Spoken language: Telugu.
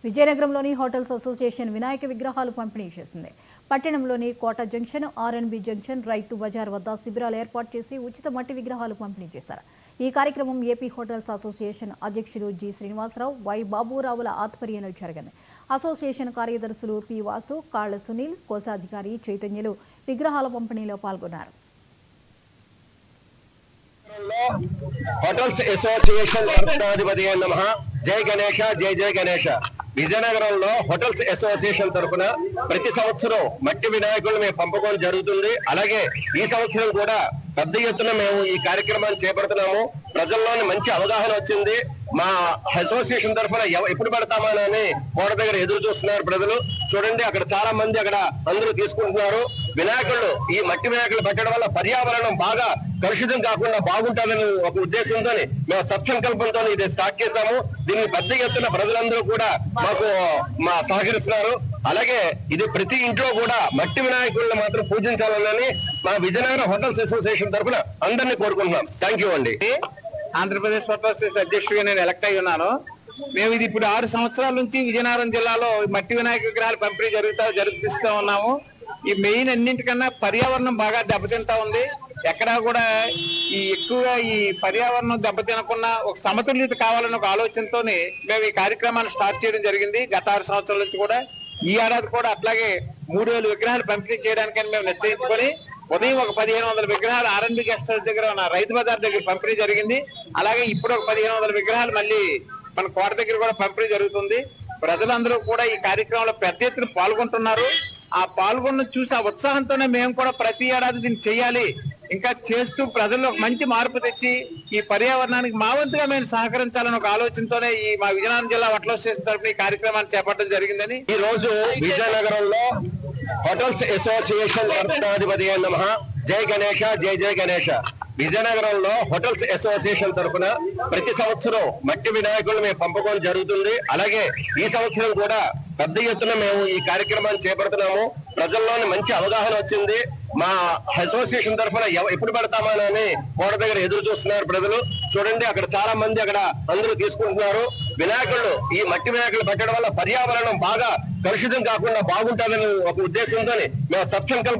విజయనగరంలోని హోటల్స్ అసోసియేషన్ వినాయక విగ్రహాలు పంపిణీ చేసింది. పట్టణంలోని కోట junction, R&B junction, Rythu Bazar వద్ద శిబిరాలు ఏర్పాటు చేసి ఉచిత మట్టి విగ్రహాలు పంపిణీ చేశారు. ఈ కార్యక్రమం ఏపీ హోటల్స్ అసోసియేషన్ అధ్యక్షులు జి శ్రీనివాసరావు, వై బాబురావుల ఆధ్వర్యంలో జరిగింది. అసోసియేషన్ కార్యదర్శులు పి వాసు, కాళ్ల సునీల్, కోశాధికారి చైతన్యులు విగ్రహాల పంపిణీలో పాల్గొన్నారు. హోటల్స్ అసోసియేషన్ అధిపతి నమః. జై గణేష, జై జై గణేష. విజయనగరంలో హోటల్స్ అసోసియేషన్ తరఫున ప్రతి సంవత్సరం మట్టి వినాయకులు మేము పంపకం జరుగుతుంది. అలాగే ఈ సంవత్సరం కూడా పెద్ద ఎత్తున మేము ఈ కార్యక్రమాన్ని చేపడుతున్నాము. ప్రజల్లోని మంచి అవగాహన వచ్చింది. మా అసోసియేషన్ తరఫున ఎప్పుడు పెడతామని కోట దగ్గర ఎదురు చూస్తున్నారు ప్రజలు. చూడండి, అక్కడ చాలా మంది అక్కడ అందరూ తీసుకుంటున్నారు. వినాయకులు, ఈ మట్టి వినాయకులు పెట్టడం వల్ల పర్యావరణం బాగా కలుషితం కాకుండా బాగుంటుందని ఒక ఉద్దేశంతో మేము సత్సంకల్పంతో ఇది స్టార్ట్ చేశాము. దీన్ని పెద్ద ఎత్తున ప్రజలందరూ కూడా మా సహకరిస్తున్నారు. అలాగే ఇది ప్రతి ఇంట్లో కూడా మట్టి వినాయకులను మాత్రం పూజించాలని మా విజయనగరం హోటల్స్ అసోసియేషన్ తరఫున అందరినీ కోరుకుంటున్నాం. థ్యాంక్ యూ అండి. ఆంధ్రప్రదేశ్ హోటల్స్ అధ్యక్షుడిగా నేను ఎలక్ట్ అయి ఉన్నాను. మేము ఇది ఇప్పుడు 6 సంవత్సరాల నుంచి విజయనగరం జిల్లాలో మట్టి వినాయక విగ్రహాలు పంపిణీ జరుగుతూ ఉన్నాము. ఈ మెయిన్ అన్నింటికన్నా పర్యావరణం బాగా దెబ్బతింటా ఉంది. ఎక్కడా కూడా ఎక్కువగా ఈ పర్యావరణం దెబ్బతినకుండా ఒక సమతుల్యత కావాలన్న ఒక ఆలోచనతోనే మేము ఈ కార్యక్రమాన్ని స్టార్ట్ చేయడం జరిగింది. గత 6 సంవత్సరాల నుంచి కూడా ఈ ఏడాది కూడా అట్లాగే 3000 విగ్రహాలు పంపిణీ చేయడానికని మేము నిశ్చయించుకొని ఉదయం ఒక 1500 విగ్రహాలు ఆర్ఎన్బి గెస్ట్ హౌస్ దగ్గర ఉన్న రైతు బజార్ దగ్గర పంపిణీ జరిగింది. అలాగే ఇప్పుడు ఒక 1500 విగ్రహాలు మళ్ళీ మన కోట దగ్గర కూడా పంపిణీ జరుగుతుంది. ప్రజలందరూ కూడా ఈ కార్యక్రమంలో పెద్ద ఎత్తున పాల్గొంటున్నారు. ఆ పాల్గొన్న చూసి ఆ ఉత్సాహంతోనే మేము కూడా ప్రతి ఏడాది దీన్ని చేయాలి, ఇంకా చేస్తూ ప్రజల్లో మంచి మార్పు తెచ్చి ఈ పర్యావరణానికి మా వంతుగా మేము సహకరించాలని ఒక ఆలోచనతోనే ఈ మా విజయనగరం జిల్లా హోటల్ అసోసియేషన్ తరఫున ఈ కార్యక్రమాన్ని చేపట్టడం జరిగిందని ఈ రోజు విజయనగరంలో హోటల్స్ అసోసియేషన్ అధిపతి నమః. జై గణేష, జై జై గణేష. విజయనగరంలో హోటల్స్ అసోసియేషన్ తరఫున ప్రతి సంవత్సరం మట్టి వినాయకులు మేము పంపకం జరుగుతుంది. అలాగే ఈ సంవత్సరం కూడా పెద్ద ఎత్తున మేము ఈ కార్యక్రమాన్ని చేపడుతున్నాము. ప్రజల్లోని మంచి అవగాహన వచ్చింది. మా అసోసియేషన్ తరఫున ఎప్పుడు పెడతామని కోట దగ్గర ఎదురు చూస్తున్నారు ప్రజలు. చూడండి, అక్కడ చాలా మంది అక్కడ అందరూ తీసుకుంటున్నారు. వినాయకులు, ఈ మట్టి వినాయకులు పెట్టడం వల్ల పర్యావరణం బాగా కలుషితం కాకుండా బాగుంటుందని ఒక ఉద్దేశంతో మేము సత్సంకల్పం